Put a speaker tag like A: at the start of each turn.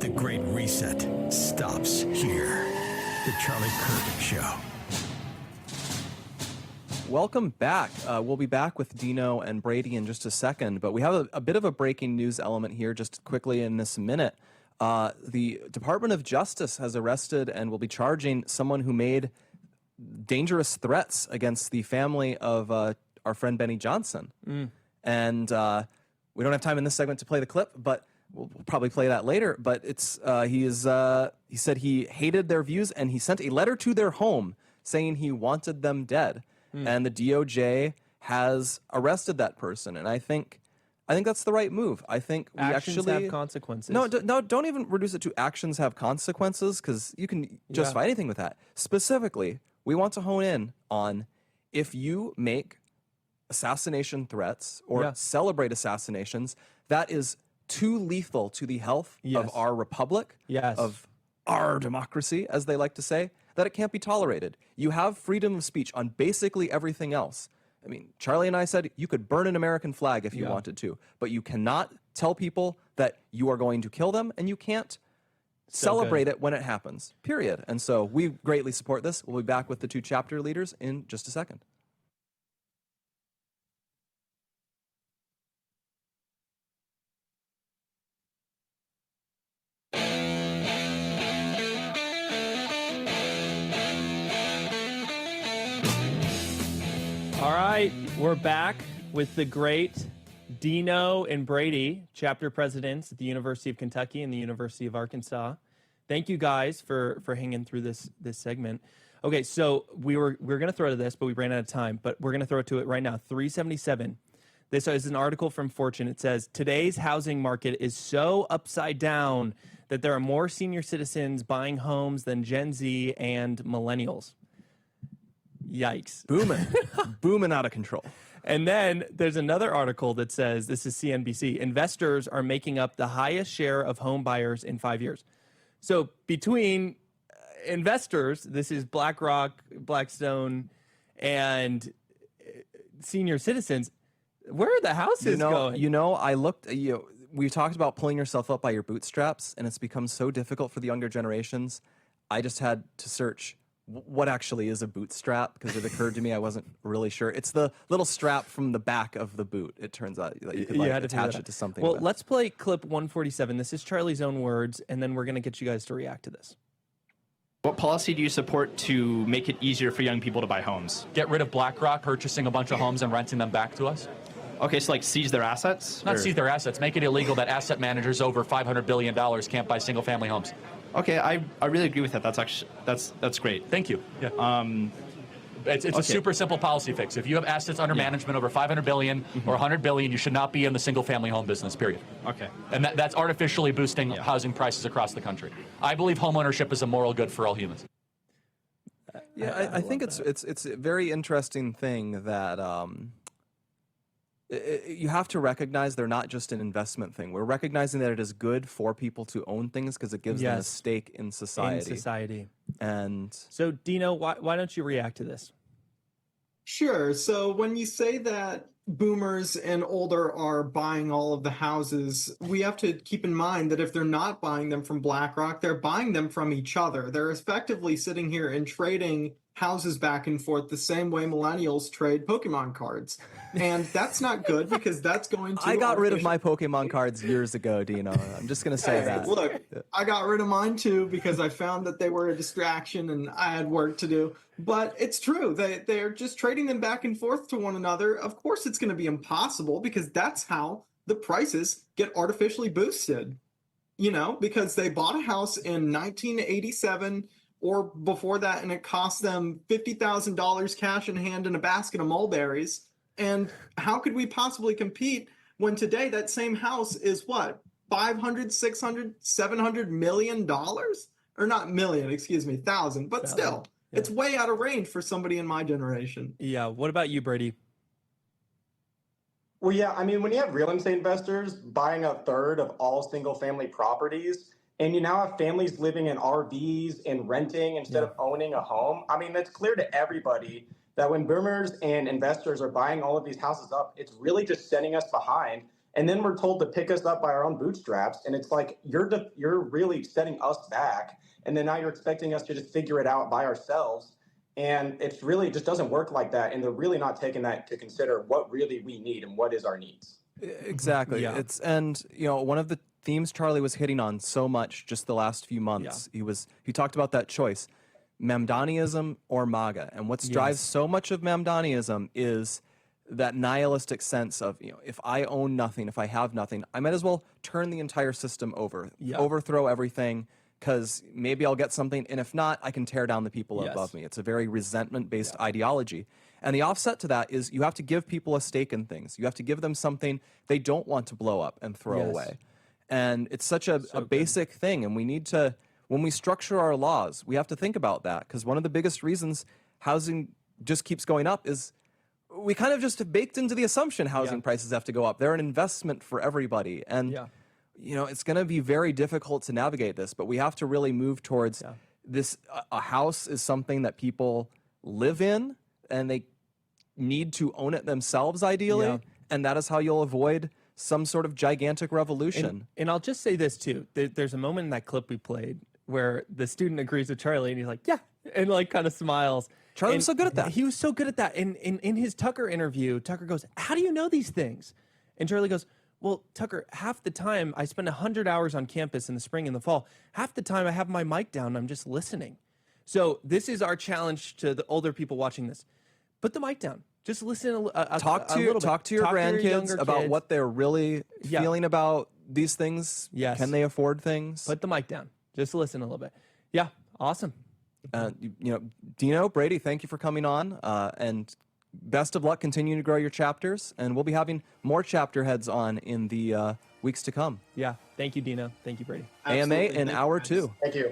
A: The Great Reset stops here. The Charlie Kirk Show.
B: Welcome back. We'll be back with Dino and Brady in just a second, but we have a bit of a breaking news element here just quickly in this minute. The Department of Justice has arrested and will be charging someone who made dangerous threats against the family of our friend Benny Johnson. And we don't have time in this segment to play the clip, but we'll probably play that later. But it's he said he hated their views, and he sent a letter to their home saying he wanted them dead. And the DOJ has arrested that person, and I think that's the right move. I think we
C: actions
B: actually
C: have consequences.
B: No, don't even reduce it to actions have consequences, because you can justify anything with that. Specifically, we want to hone in on if you make assassination threats or celebrate assassinations, that is too lethal to the health of our republic, of our democracy, as they like to say, that it can't be tolerated. You have freedom of speech on basically everything else. I mean, Charlie and I said you could burn an American flag if you wanted to, but you cannot tell people that you are going to kill them, and you can't celebrate it when it happens, period. And so we greatly support this. We'll be back with the two chapter leaders in just a second.
C: All right, we're back with the great Dino and Brady, chapter presidents at the University of Kentucky and the University of Arkansas. Thank you guys for hanging through this segment. Okay, so we were going to throw to this, but we ran out of time. But we're going to throw to it right now. 377. This is an article from Fortune. It says, today's housing market is so upside down that there are more senior citizens buying homes than Gen Z and millennials. Yikes.
B: Booming out of control.
C: And then there's another article that says, this is CNBC, investors are making up the highest share of home buyers in 5 years. So between investors, this is BlackRock, Blackstone, and senior citizens, where are the houses going?
B: I looked, we talked about pulling yourself up by your bootstraps, and it's become so difficult for the younger generations. I just had to search what actually is a bootstrap, because it occurred to me I wasn't really sure. It's the little strap from the back of the boot. It turns out that you could attach it to something.
C: Well, let's play clip 147. This is Charlie's own words, and then we're going to get you guys to react to this.
D: What policy do you support to make it easier for young people to buy homes?
E: Get rid of BlackRock purchasing a bunch of homes and renting them back to us.
D: Okay, so like seize their assets?
E: Not seize their assets. Make it illegal that asset managers over $500 billion can't buy single-family homes.
D: Okay, I really agree with that. That's actually that's great.
E: Thank you. Yeah. It's a super simple policy fix. If you have assets under management over $500 billion or $100 billion, you should not be in the single-family home business, period.
D: Okay.
E: And that's artificially boosting housing prices across the country. I believe homeownership is a moral good for all humans.
B: I think it's a very interesting thing that you have to recognize they're not just an investment thing. We're recognizing that it is good for people to own things because it gives them a stake in society. And
C: so, Dino, why don't you react to this?
F: Sure. So when you say that boomers and older are buying all of the houses, we have to keep in mind that if they're not buying them from BlackRock, they're buying them from each other. They're effectively sitting here and trading houses back and forth the same way millennials trade Pokemon cards. And that's not good, because that's going to...
B: I got rid of my Pokemon cards years ago, Dino. I'm just going to say that.
F: Look, I got rid of mine too, because I found that they were a distraction and I had work to do. But it's true. They're just trading them back and forth to one another. Of course, it's going to be impossible, because that's how the prices get artificially boosted. Because they bought a house in 1987 or before that, and it cost them $50,000 cash in hand and a basket of mulberries. And how could we possibly compete when today that same house is what, 500, 600, 700 million dollars? Or not million, excuse me, thousand, but still, it's way out of range for somebody in my generation.
C: Yeah. What about you, Brady?
G: Well, yeah, I mean, when you have real estate investors buying a third of all single family properties, and you now have families living in RVs and renting instead of owning a home, I mean, it's clear to everybody that when boomers and investors are buying all of these houses up, it's really just setting us behind And then we're told to pick us up by our own bootstraps. And it's like, you're really setting us back. And then now you're expecting us to just figure it out by ourselves. And it's really, it just doesn't work like that. And they're really not taking that to consider what really we need and what is our needs.
B: Exactly.
C: Yeah.
B: And one of the themes Charlie was hitting on so much just the last few months, he talked about that choice, Mamdaniism or MAGA. And what drives so much of Mamdaniism is that nihilistic sense of, if I own nothing, if I have nothing, I might as well turn the entire system over, overthrow everything, because maybe I'll get something, and if not, I can tear down the people above me. It's a very resentment-based ideology. And the offset to that is you have to give people a stake in things. You have to give them something they don't want to blow up and throw away. And it's such a basic thing, and we need to, when we structure our laws, we have to think about that, because one of the biggest reasons housing just keeps going up is we kind of just have baked into the assumption housing prices have to go up. They're an investment for everybody. And, it's going to be very difficult to navigate this, but we have to really move towards this. A house is something that people live in, and they need to own it themselves, ideally. And that is how you'll avoid some sort of gigantic revolution.
C: And I'll just say this, too. There's a moment in that clip we played where the student agrees with Charlie, and he's like, and like kind of smiles.
B: Charlie was so good at that.
C: He was so good at that. And in his Tucker interview, Tucker goes, how do you know these things? And Charlie goes, well, Tucker, half the time I spend 100 hours on campus in the spring and the fall. Half the time I have my mic down and I'm just listening. So this is our challenge to the older people watching this. Put the mic down. Just listen a little bit.
B: Talk to your grandkids about what they're really feeling about these things.
C: Yes.
B: Can they afford things?
C: Put the mic down. Just listen a little bit. Yeah, awesome.
B: Dino, Brady, thank you for coming on, and best of luck continuing to grow your chapters. And we'll be having more chapter heads on in the weeks to come.
C: Yeah, thank you, Dino. Thank you, Brady.
B: AMA in hour 2.
G: Thank you.